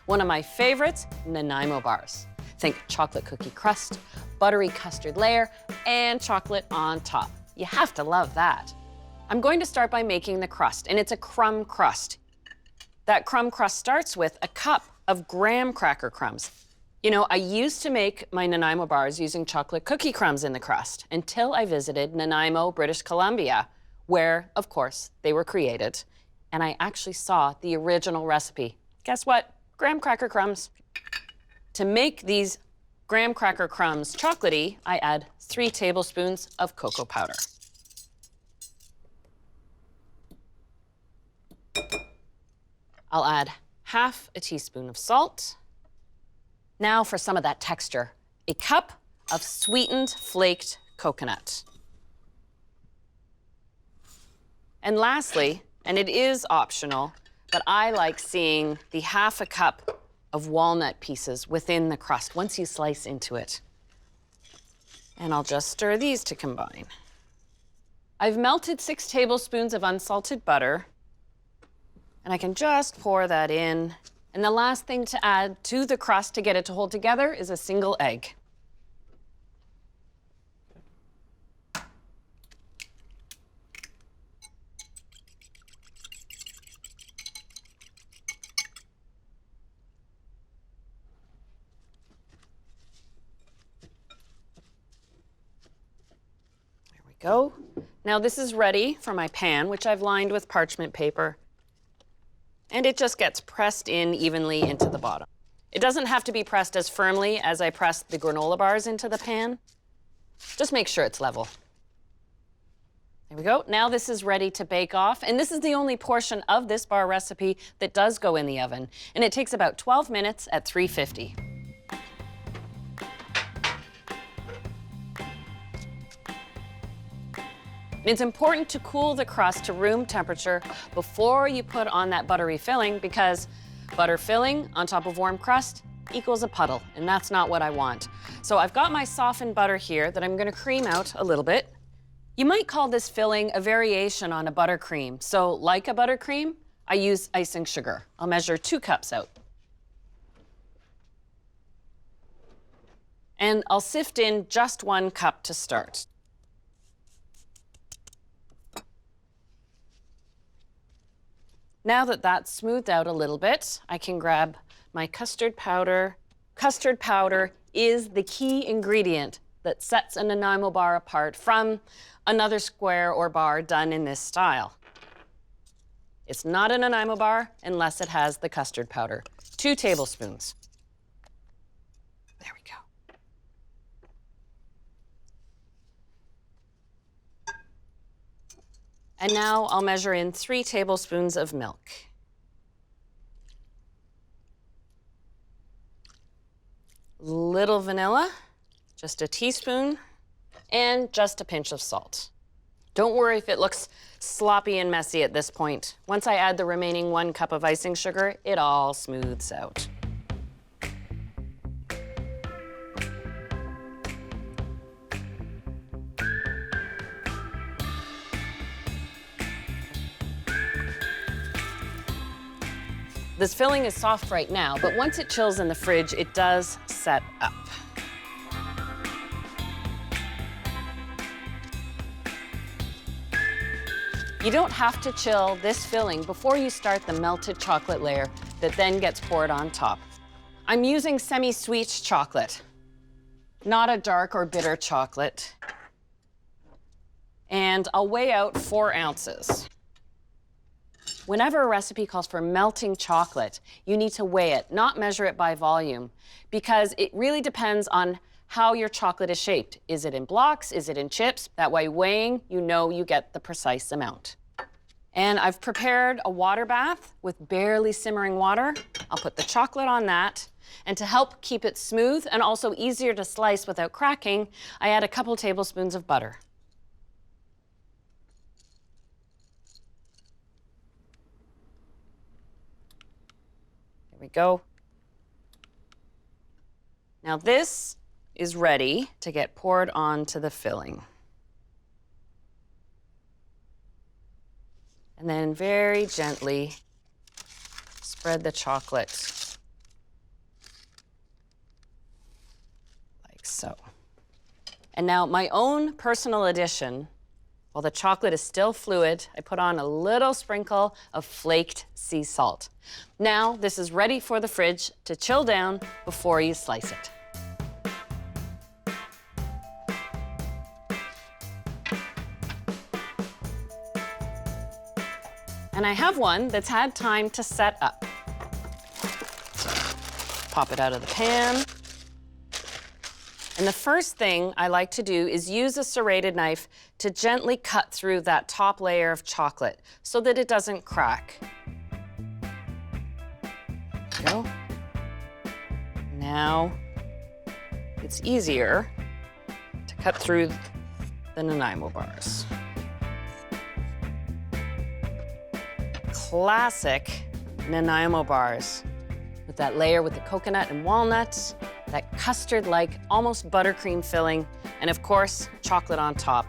One of my favorites, Nanaimo Bars. Think chocolate cookie crust, buttery custard layer, and chocolate on top. You have to love that. I'm going to start by making the crust, and it's a crumb crust. That crumb crust starts with a cup of graham cracker crumbs. You know, I used to make my Nanaimo bars using chocolate cookie crumbs in the crust until I visited Nanaimo, British Columbia, where, of course, they were created. And I actually saw the original recipe. Guess what? Graham cracker crumbs. To make these graham cracker crumbs chocolatey, I add 3 tablespoons of cocoa powder. I'll add half a teaspoon of salt. Now for some of that texture, a cup of sweetened flaked coconut. And lastly, and it is optional, but I like seeing the half a cup of walnut pieces within the crust once you slice into it. And I'll just stir these to combine. I've melted 6 tablespoons of unsalted butter, and I can just pour that in. And the last thing to add to the crust to get it to hold together is a single egg. There we go. Now this is ready for my pan, which I've lined with parchment paper. And it just gets pressed in evenly into the bottom. It doesn't have to be pressed as firmly as I pressed the granola bars into the pan. Just make sure it's level. There we go. Now this is ready to bake off, and this is the only portion of this bar recipe that does go in the oven, and it takes about 12 minutes at 350. It's important to cool the crust to room temperature before you put on that buttery filling, because butter filling on top of warm crust equals a puddle, and that's not what I want. So I've got my softened butter here that I'm gonna cream out a little bit. You might call this filling a variation on a buttercream. So like a buttercream, I use icing sugar. I'll measure 2 cups out. And I'll sift in just 1 cup to start. Now that that's smoothed out a little bit, I can grab my custard powder. Custard powder is the key ingredient that sets a Nanaimo bar apart from another square or bar done in this style. It's not a Nanaimo bar unless it has the custard powder. 2 tablespoons. There we go. And now I'll measure in 3 tablespoons of milk. Little vanilla, just a teaspoon, and just a pinch of salt. Don't worry if it looks sloppy and messy at this point. Once I add the remaining 1 cup of icing sugar, it all smooths out. This filling is soft right now, but once it chills in the fridge, it does set up. You don't have to chill this filling before you start the melted chocolate layer that then gets poured on top. I'm using semisweet chocolate, not a dark or bitter chocolate. And I'll weigh out 4 ounces. Whenever a recipe calls for melting chocolate, you need to weigh it, not measure it by volume, because it really depends on how your chocolate is shaped. Is it in blocks? Is it in chips? That way, weighing, you know you get the precise amount. And I've prepared a water bath with barely simmering water. I'll put the chocolate on that. And to help keep it smooth and also easier to slice without cracking, I add a couple tablespoons of butter. There we go. Now this is ready to get poured onto the filling. And then very gently spread the chocolate so. And now my own personal addition, while the chocolate is still fluid, I put on a little sprinkle of flaked sea salt. Now this is ready for the fridge to chill down before you slice it. And I have one that's had time to set up. Pop it out of the pan. And the first thing I like to do is use a serrated knife to gently cut through that top layer of chocolate so that it doesn't crack. There we go. Now it's easier to cut through the Nanaimo bars. Classic Nanaimo bars with that layer with the coconut and walnuts, that custard-like, almost buttercream filling, and of course, chocolate on top.